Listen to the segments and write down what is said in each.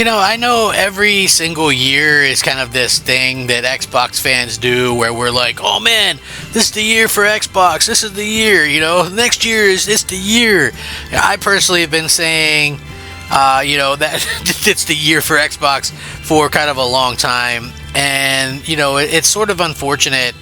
I know every single year is kind of this thing that Xbox fans do where we're like, oh man, this is the year for Xbox. This is the year, next year it's the year. I personally have been saying, that it's the year for Xbox for kind of a long time. And, it's sort of unfortunate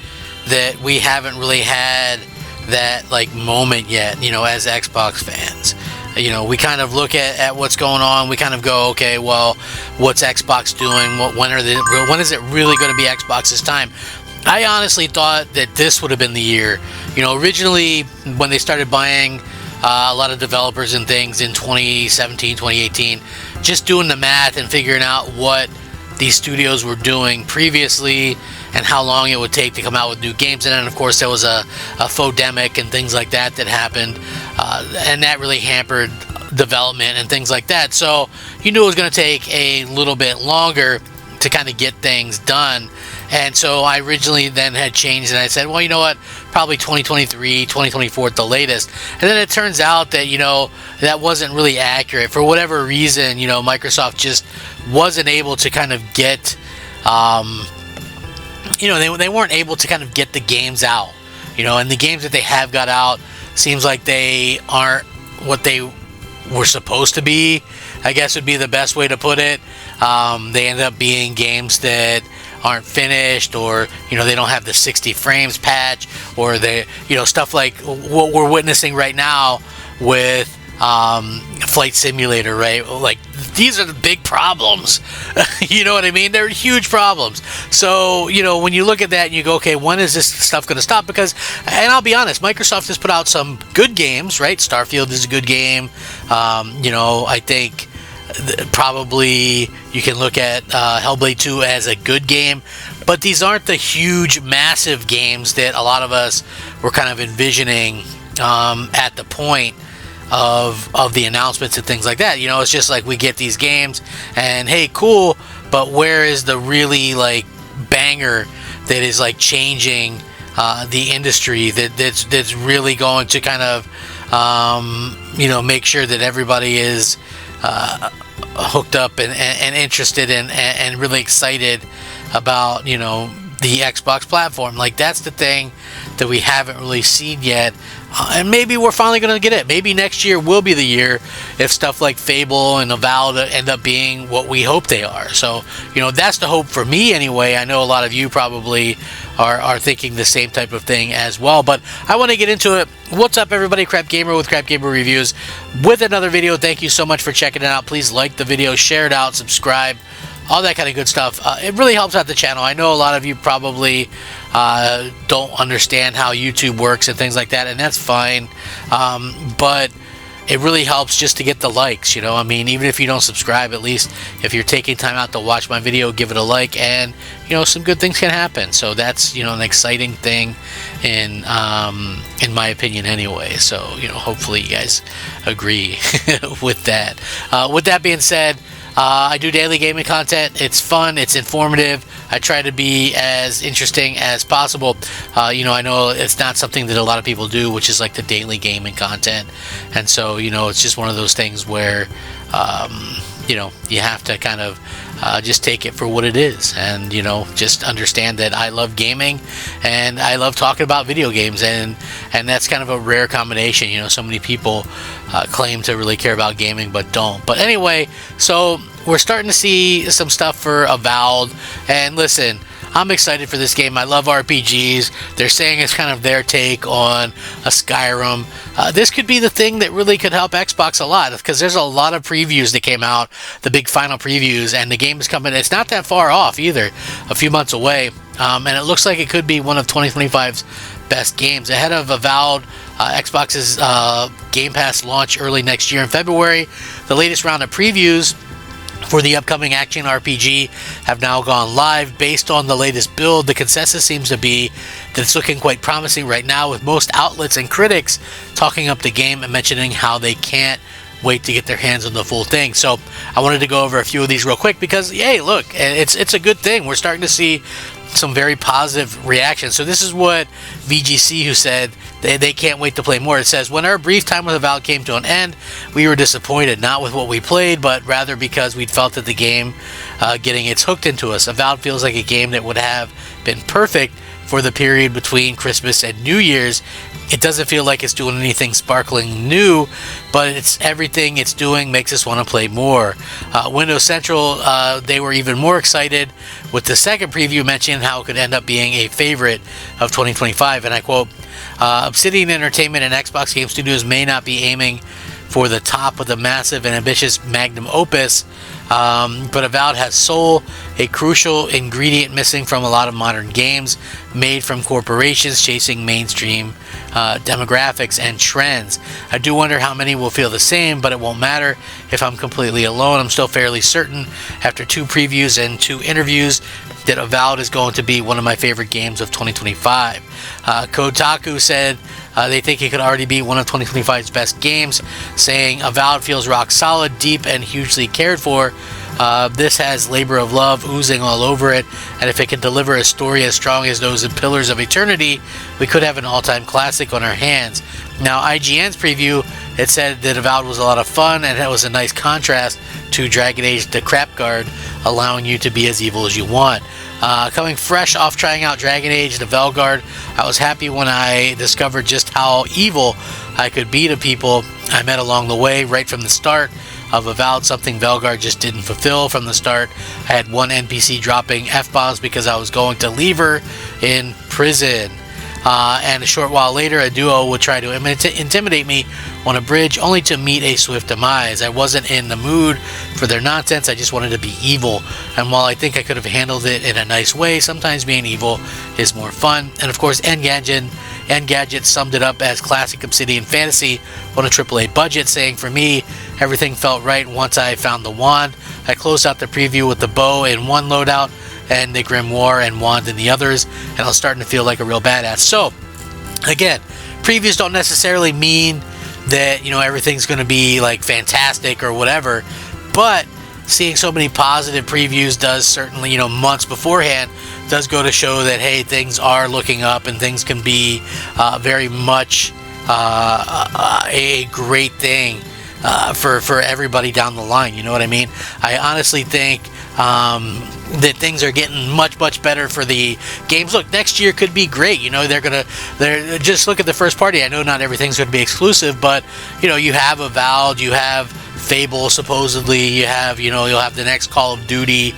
that we haven't really had that like moment yet, as Xbox fans. We kind of look at what's going on. We kind of go, okay, well, what's Xbox doing? When is it really going to be Xbox's time? I honestly thought that this would have been the year. Originally, when they started buying a lot of developers and things in 2017, 2018, just doing the math and figuring out what these studios were doing previously and how long it would take to come out with new games. And then, of course, there was a fodemic and things like that happened. And that really hampered development and things like that. So you knew it was going to take a little bit longer to kind of get things done. And so I originally then had changed and I said, well, you know what, probably 2023, 2024 at the latest. And then it turns out that, that wasn't really accurate. For whatever reason, Microsoft just wasn't able to kind of get, they weren't able to kind of get the games out, and the games that they have got out seems like they aren't what they were supposed to be, I guess would be the best way to put it. They end up being games that aren't finished, or they don't have the 60 frames patch, or they stuff like what we're witnessing right now with Flight Simulator, right? Like, these are the big problems. You know what I mean? They're huge problems. So, when you look at that and you go, okay, when is this stuff going to stop? Because, and I'll be honest, Microsoft has put out some good games, right? Starfield is a good game. I think probably you can look at Hellblade 2 as a good game, but these aren't the huge, massive games that a lot of us were kind of envisioning at the point of the announcements and things like that. It's just like we get these games and hey, cool, but where is the really like banger that is like changing the industry, that's really going to kind of make sure that everybody is hooked up and interested and really excited about the Xbox platform? Like, that's the thing that we haven't really seen yet, and maybe we're finally going to get it. Maybe next year will be the year if stuff like Fable and Avowed end up being what we hope they are. So that's the hope for me anyway. I know a lot of you probably are thinking the same type of thing as well, but I want to get into it. What's up, everybody? Crap Gamer with Crap Gamer Reviews with another video. Thank you so much for checking it out. Please like the video, share it out, subscribe, all that kind of good stuff. It really helps out the channel. I know a lot of you probably don't understand how YouTube works and things like that, and that's fine. But it really helps just to get the likes, I mean, even if you don't subscribe, at least if you're taking time out to watch my video, give it a like, and some good things can happen. So that's an exciting thing in my opinion anyway. So hopefully you guys agree with that. With that being said, I do daily gaming content. It's fun, it's informative. I try to be as interesting as possible. I know it's not something that a lot of people do, which is like the daily gaming content. And so, it's just one of those things where, you have to kind of just take it for what it is, and just understand that I love gaming and I love talking about video games, and that's kind of a rare combination. So many people claim to really care about gaming but don't. But anyway, so we're starting to see some stuff for Avowed, and listen, I'm excited for this game. I love RPGs. They're saying it's kind of their take on a Skyrim. This could be the thing that really could help Xbox a lot, because there's a lot of previews that came out, the big final previews, and the game is coming. It's not that far off either, a few months away, and it looks like it could be one of 2025's best games. Ahead of Avowed, Xbox's Game Pass launch early next year in February, the latest round of previews for the upcoming action RPG have now gone live. Based on the latest build, the consensus seems to be that it's looking quite promising right now, with most outlets and critics talking up the game and mentioning how they can't wait to get their hands on the full thing. So I wanted to go over a few of these real quick because, hey, look, it's a good thing. We're starting to see some very positive reactions. So this is what VGC, who said they can't wait to play more. It says, when our brief time with Avowed came to an end, we were disappointed, not with what we played, but rather because we'd felt that the game getting its hooked into us. Avowed feels like a game that would have been perfect for the period between Christmas and New Year's. It doesn't feel like it's doing anything sparkling new, but it's everything it's doing makes us want to play more. Windows Central, they were even more excited with the second preview, mentioning how it could end up being a favorite of 2025. And I quote, Obsidian Entertainment and Xbox Game Studios may not be aiming for the top of the massive and ambitious magnum opus, but Avowed has soul, a crucial ingredient missing from a lot of modern games made from corporations chasing mainstream demographics and trends. I do wonder how many will feel the same, but it won't matter if I'm completely alone. I'm still fairly certain, after 2 previews and 2 interviews, that Avowed is going to be one of my favorite games of 2025. Kotaku said they think it could already be one of 2025's best games, saying Avowed feels rock solid, deep, and hugely cared for. This has labor of love oozing all over it, and if it can deliver a story as strong as those in Pillars of Eternity, we could have an all-time classic on our hands. Now, IGN's preview, it said that Avowed was a lot of fun, and it was a nice contrast to Dragon Age the Crap Guard, allowing you to be as evil as you want. Coming fresh off trying out Dragon Age the Velguard, I was happy when I discovered just how evil I could be to people I met along the way right from the start of Avowed, something Velguard just didn't fulfill from the start. I had one NPC dropping F-bombs because I was going to leave her in prison. And a short while later, a duo would try to intimidate me on a bridge, only to meet a swift demise. I wasn't in the mood for their nonsense. I just wanted to be evil. And while I think I could have handled it in a nice way, sometimes being evil is more fun. And of course, Engadget summed it up as classic Obsidian fantasy on a AAA budget, saying, for me, everything felt right once I found the wand. I closed out the preview with the bow in one loadout and the grimoire and wand in the others, and I was starting to feel like a real badass. So, again, previews don't necessarily mean that, you know, everything's going to be like fantastic or whatever, but seeing so many positive previews does certainly, you know, months beforehand, does go to show that, hey, things are looking up and things can be very much a great thing for everybody down the line. You know what I mean? I honestly think that things are getting much better for the games. Look, next year could be great. You know, they're just look at the first party. I know not everything's going to be exclusive, but you know, you have Avowed, you have Fable, supposedly, you have, you know, you'll have the next Call of Duty.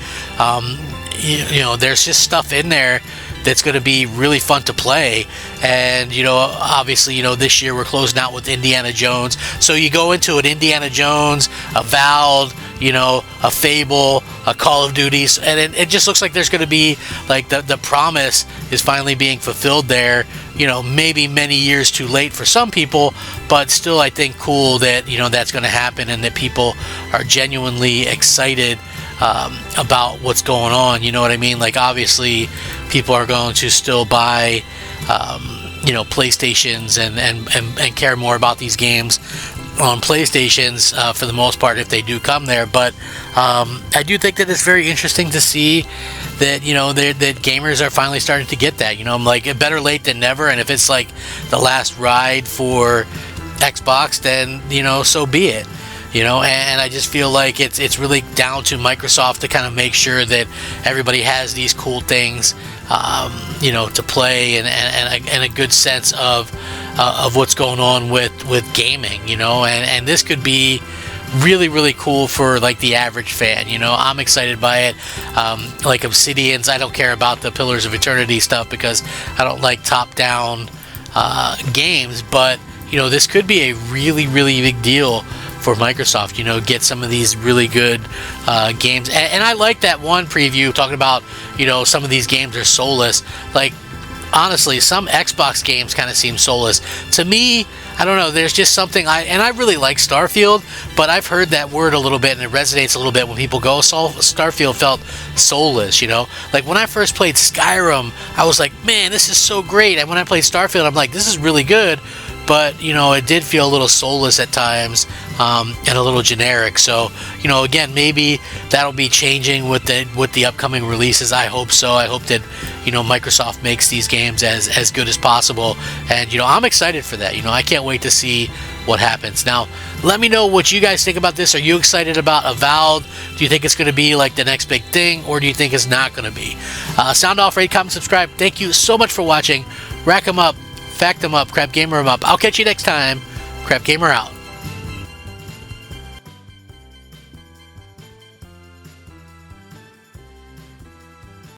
You know, there's just stuff in there that's going to be really fun to play. And, you know, obviously, you know, this year we're closing out with Indiana Jones. So you go into an Indiana Jones, Avowed, you know, a Fable, a Call of Duty, and it just looks like there's going to be, like, the promise is finally being fulfilled there. You know, maybe many years too late for some people, but still, I think, cool that, you know, that's going to happen and that people are genuinely excited about what's going on. You know what I mean? Like, obviously, people are going to still buy, you know, PlayStations and care more about these games on PlayStations for the most part if they do come there. But I do think that it's very interesting to see that, you know, that gamers are finally starting to get that. You know, I'm like, better late than never. And if it's like the last ride for Xbox, then, you know, so be it. You know, and I just feel like it's really down to Microsoft to kind of make sure that everybody has these cool things, you know, to play and a good sense of what's going on with gaming, you know, and this could be really cool for like the average fan. You know, I'm excited by it. Like Obsidian's, I don't care about the Pillars of Eternity stuff because I don't like top-down games, but you know, this could be a really big deal for Microsoft. You know, get some of these really good games, and I like that one preview talking about, you know, some of these games are soulless. Like, honestly, some Xbox games kind of seem soulless to me. I don't know, there's just something, I really like Starfield, but I've heard that word a little bit and it resonates a little bit when people go, Starfield felt soulless, you know? Like, when I first played Skyrim, I was like, man, this is so great, and when I played Starfield, I'm like, this is really good, but, you know, it did feel a little soulless at times. and a little generic. So, you know, again, maybe that'll be changing with the upcoming releases. I hope so. I hope that, you know, Microsoft makes these games as good as possible, and, you know, I'm excited for that. You know, I can't wait to see what happens. Now, let me know what you guys think about this. Are you excited about Avowed? Do you think it's going to be like the next big thing, or do you think it's not going to be? Sound off, rate, comment, subscribe. Thank you so much for watching. Rack 'em up, fact 'em up, Crap Gamer 'em up. I'll catch you next time. Crap Gamer out.